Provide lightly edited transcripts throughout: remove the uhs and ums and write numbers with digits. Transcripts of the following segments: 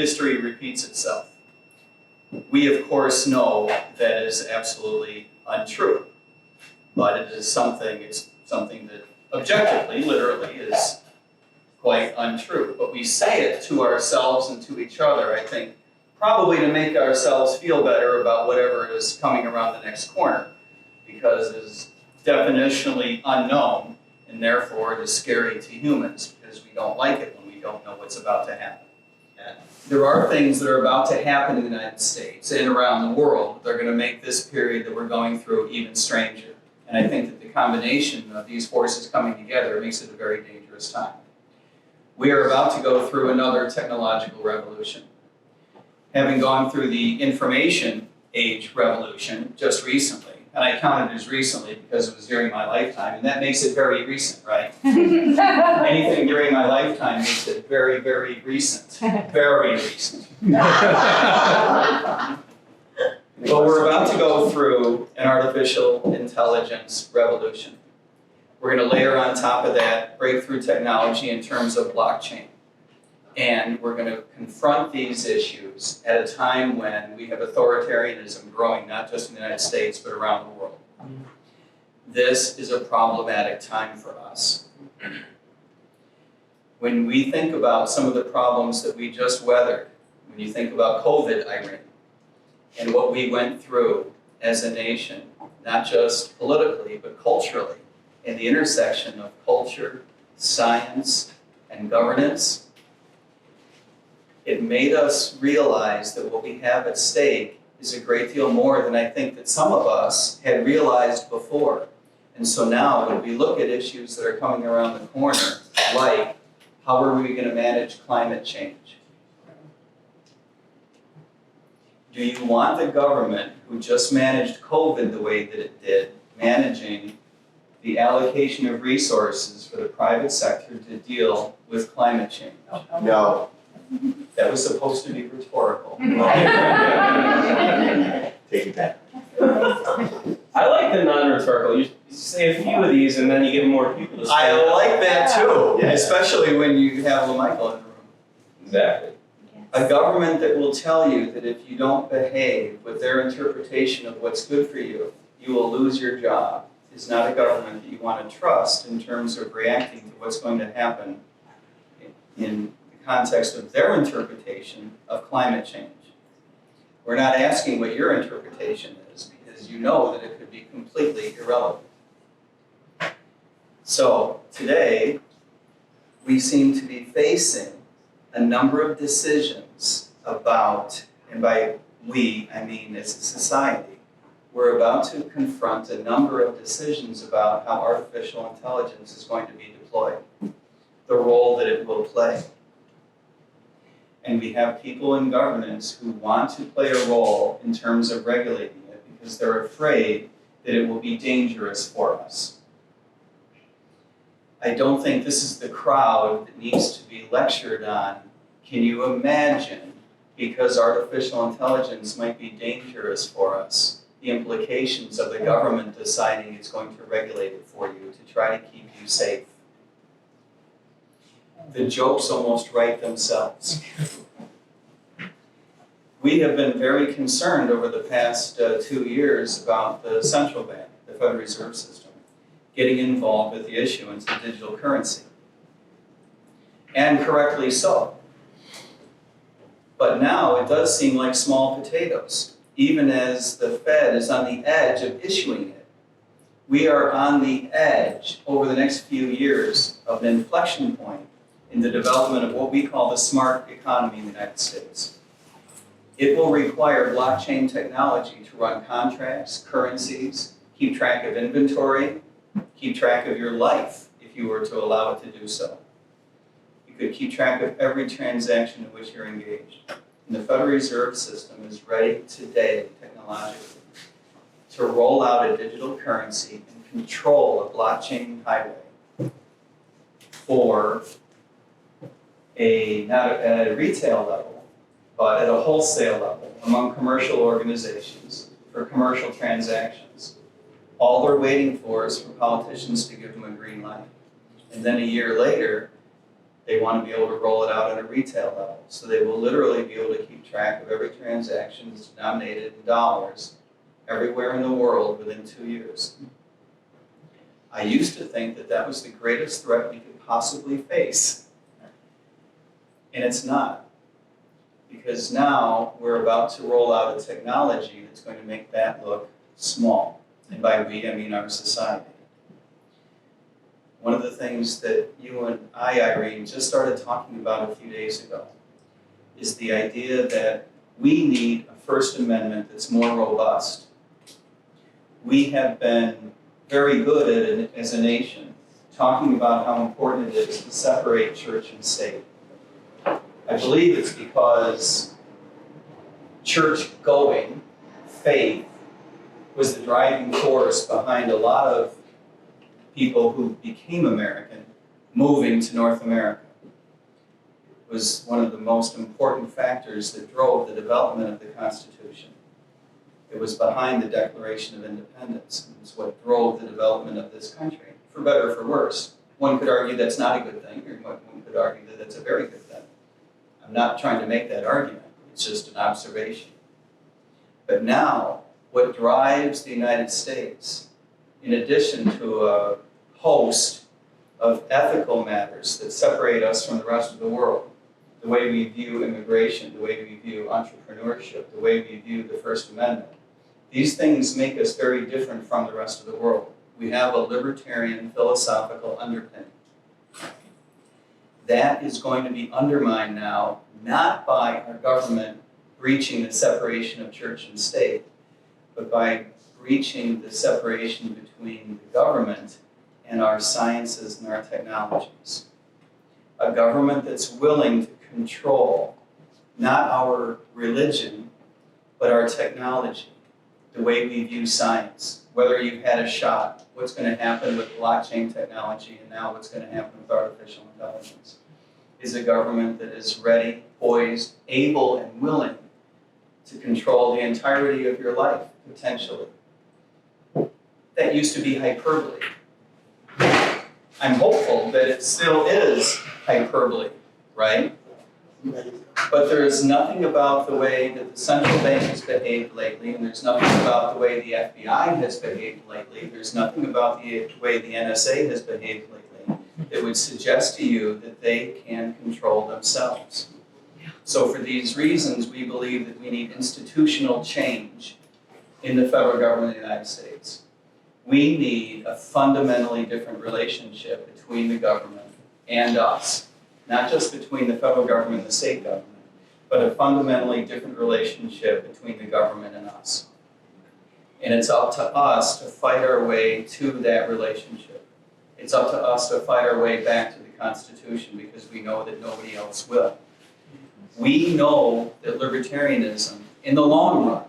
history repeats itself. We, of course, know that is absolutely untrue, but it's something that objectively, literally, is quite untrue. But we say it to ourselves and to each other, I think, probably to make ourselves feel better about whatever is coming around the next corner, because it's definitionally unknown, and therefore it is scary to humans, because we don't like it when we don't know what's about to happen. And there are things that are about to happen in the United States and around the world that are going to make this period that we're going through even stranger. And I think that the combination of these forces coming together makes it a very dangerous time. We are about to go through another technological revolution. Having gone through the information age revolution just recently, and I count it as recently because it was during my lifetime, and that makes it very recent, right? Anything during my lifetime makes it very, very recent. Very recent. But we're about to go through an artificial intelligence revolution. We're going to layer on top of that breakthrough technology in terms of blockchain. And we're going to confront these issues at a time when we have authoritarianism growing, not just in the United States, but around the world. This is a problematic time for us. When we think about some of the problems that we just weathered, when you think about COVID, Irene, and what we went through as a nation, not just politically, but culturally, in the intersection of culture, science, and governance, it made us realize that what we have at stake is a great deal more than I think that some of us had realized before. And so now when we look at issues that are coming around the corner, like how are we going to manage climate change? Do you want the government, who just managed COVID the way that it did, managing the allocation of resources for the private sector to deal with climate change? No. That was supposed to be rhetorical. Take it back. I like the non-rhetorical. You say a few of these and then you get more people to say I like that too, Yeah. especially when you have Lemichael in the room. Exactly. A government that will tell you that if you don't behave with their interpretation of what's good for you, you will lose your job, is not a government that you want to trust in terms of reacting to what's going to happen in the context of their interpretation of climate change. We're not asking what your interpretation is, because you know that it could be completely irrelevant. So today, we seem to be facing a number of decisions about, and by we, I mean as a society, we're about to confront a number of decisions about how artificial intelligence is going to be deployed, the role that it will play. And we have people in governance who want to play a role in terms of regulating it because they're afraid that it will be dangerous for us. I don't think this is the crowd that needs to be lectured on. Can you imagine, because artificial intelligence might be dangerous for us, the implications of the government deciding it's going to regulate it for you to try to keep you safe? The jokes almost write themselves. We have been very concerned over the past 2 years about the central bank, the Federal Reserve System, getting involved with the issuance of digital currency. And correctly so. But now it does seem like small potatoes, even as the Fed is on the edge of issuing it. We are on the edge over the next few years of an inflection point in the development of what we call the smart economy in the United States. It will require blockchain technology to run contracts, currencies, keep track of inventory, keep track of your life if you were to allow it to do so. You could keep track of every transaction in which you're engaged. And the Federal Reserve System is ready today, technologically, to roll out a digital currency and control a blockchain highway for not at a retail level, but at a wholesale level among commercial organizations for commercial transactions. All they're waiting for is for politicians to give them a green light. And then a year later, They want to be able to roll it out at a retail level. So they will literally be able to keep track of every transaction that's denominated in dollars everywhere in the world within 2 years. I used to think that that was the greatest threat we could possibly face. And it's not. Because now we're about to roll out a technology that's going to make that look small. And by we, I mean our society. One of the things that you and I, Irene, just started talking about a few days ago is the idea that we need a First Amendment that's more robust. We have been very good at it as a nation, talking about how important it is to separate church and state. I believe it's because church-going, faith, was the driving force behind a lot of people who became American moving to North America. It was one of the most important factors that drove the development of the Constitution. It was behind the Declaration of Independence. It was what drove the development of this country, for better or for worse. One could argue that's not a good thing, or one could argue that that's a very good thing. I'm not trying to make that argument. It's just an observation. But now, what drives the United States, in addition to a host of ethical matters that separate us from the rest of the world, the way we view immigration, the way we view entrepreneurship, the way we view the First Amendment, these things make us very different from the rest of the world. We have a libertarian philosophical underpinning. That is going to be undermined now, not by our government breaching the separation of church and state, but by breaching the separation between the government and our sciences and our technologies. A government that's willing to control not our religion, but our technology, the way we view science, whether you've had a shot, what's going to happen with blockchain technology, and now what's going to happen with artificial intelligence, is a government that is ready, poised, able, and willing to control the entirety of your life, potentially. That used to be hyperbole. I'm hopeful that it still is hyperbole, right? But there is nothing about the way that the central bank has behaved lately, and there's nothing about the way the FBI has behaved lately, there's nothing about the way the NSA has behaved lately that would suggest to you that they can control themselves. So for these reasons, we believe that we need institutional change in the federal government of the United States. We need a fundamentally different relationship between the government and us. Not just between the federal government and the state government, but a fundamentally different relationship between the government and us. And it's up to us to fight our way to that relationship. It's up to us to fight our way back to the Constitution because we know that nobody else will. We know that libertarianism, in the long run,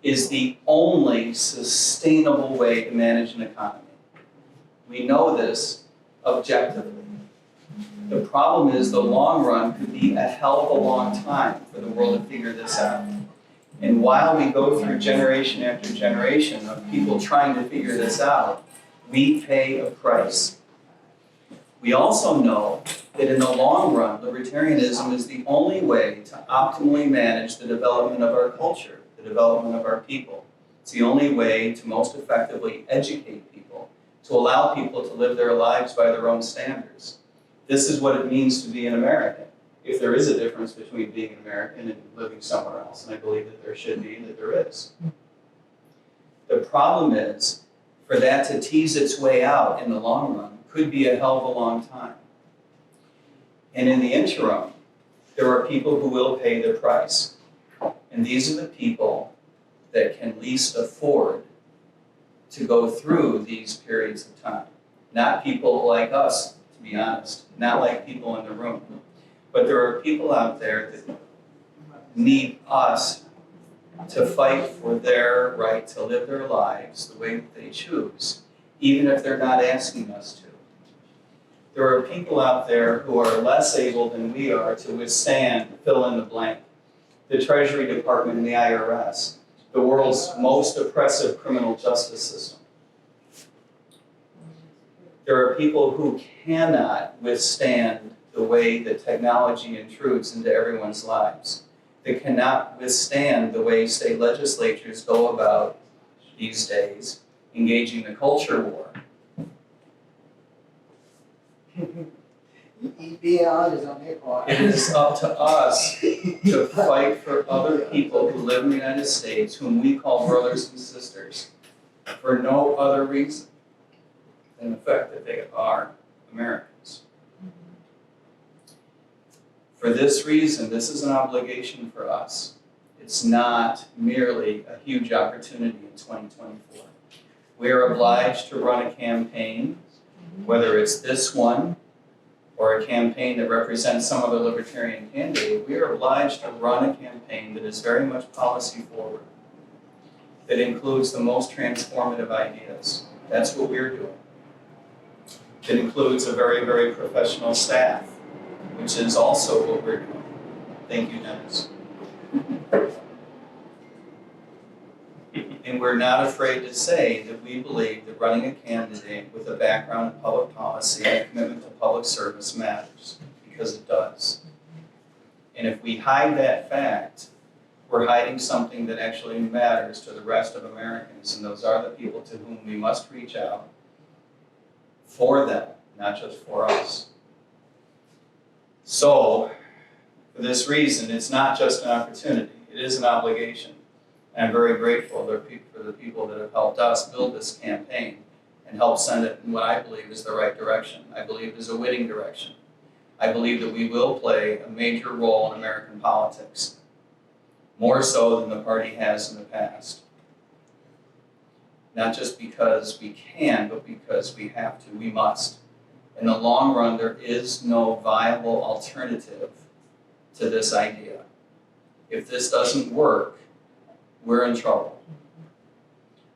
is the only sustainable way to manage an economy. We know this objectively. The problem is the long run could be a hell of a long time for the world to figure this out. And while we go through generation after generation of people trying to figure this out, we pay a price. We also know that in the long run, libertarianism is the only way to optimally manage the development of our culture, the development of our people. It's the only way to most effectively educate people, to allow people to live their lives by their own standards. This is what it means to be an American, if there is a difference between being an American and living somewhere else, and I believe that there should be, that there is. The problem is, for that to tease its way out in the long run could be a hell of a long time. And in the interim, there are people who will pay the price. And these are the people that can least afford to go through these periods of time. Not people like us, to be honest, not like people in the room. But there are people out there that need us to fight for their right to live their lives the way that they choose, even if they're not asking us to. There are people out there who are less able than we are to withstand, fill in the blank, the Treasury Department and the IRS, the world's most oppressive criminal justice system. There are people who cannot withstand the way that technology intrudes into everyone's lives, that cannot withstand the way state legislatures go about these days engaging the culture war. Beyond is on their part. It is up to us to fight for other people who live in the United States, whom we call brothers and sisters, for no other reason than the fact that they are Americans. For this reason, this is an obligation for us. It's not merely a huge opportunity in 2024. We are obliged to run a campaign, whether it's this one or a campaign that represents some other libertarian candidate. We are obliged to run a campaign that is very much policy forward, that includes the most transformative ideas. That's what we're doing. It includes a very, very professional staff, which is also what we're doing. Thank you, Dennis. And we're not afraid to say that we believe that running a candidate with a background in public policy and a commitment to public service matters, because it does. And if we hide that fact, we're hiding something that actually matters to the rest of Americans, and those are the people to whom we must reach out for them, not just for us. So, for this reason, it's not just an opportunity, it is an obligation. And I'm very grateful for the people that have helped us build this campaign and help send it in what I believe is the right direction. I believe is a winning direction. I believe that we will play a major role in American politics, more so than the party has in the past. Not just because we can, but because we have to, we must. In the long run, there is no viable alternative to this idea. If this doesn't work, we're in trouble.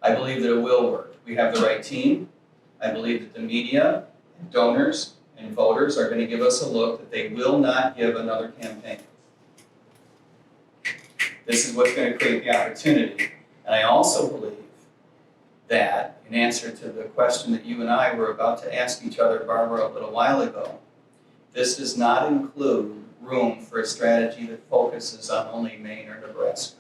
I believe that it will work. We have the right team. I believe that the media, donors, and voters are going to give us a look that they will not give another campaign. This is what's going to create the opportunity. And I also believe that, in answer to the question that you and I were about to ask each other, Barbara, a little while ago, this does not include room for a strategy that focuses on only Maine or Nebraska.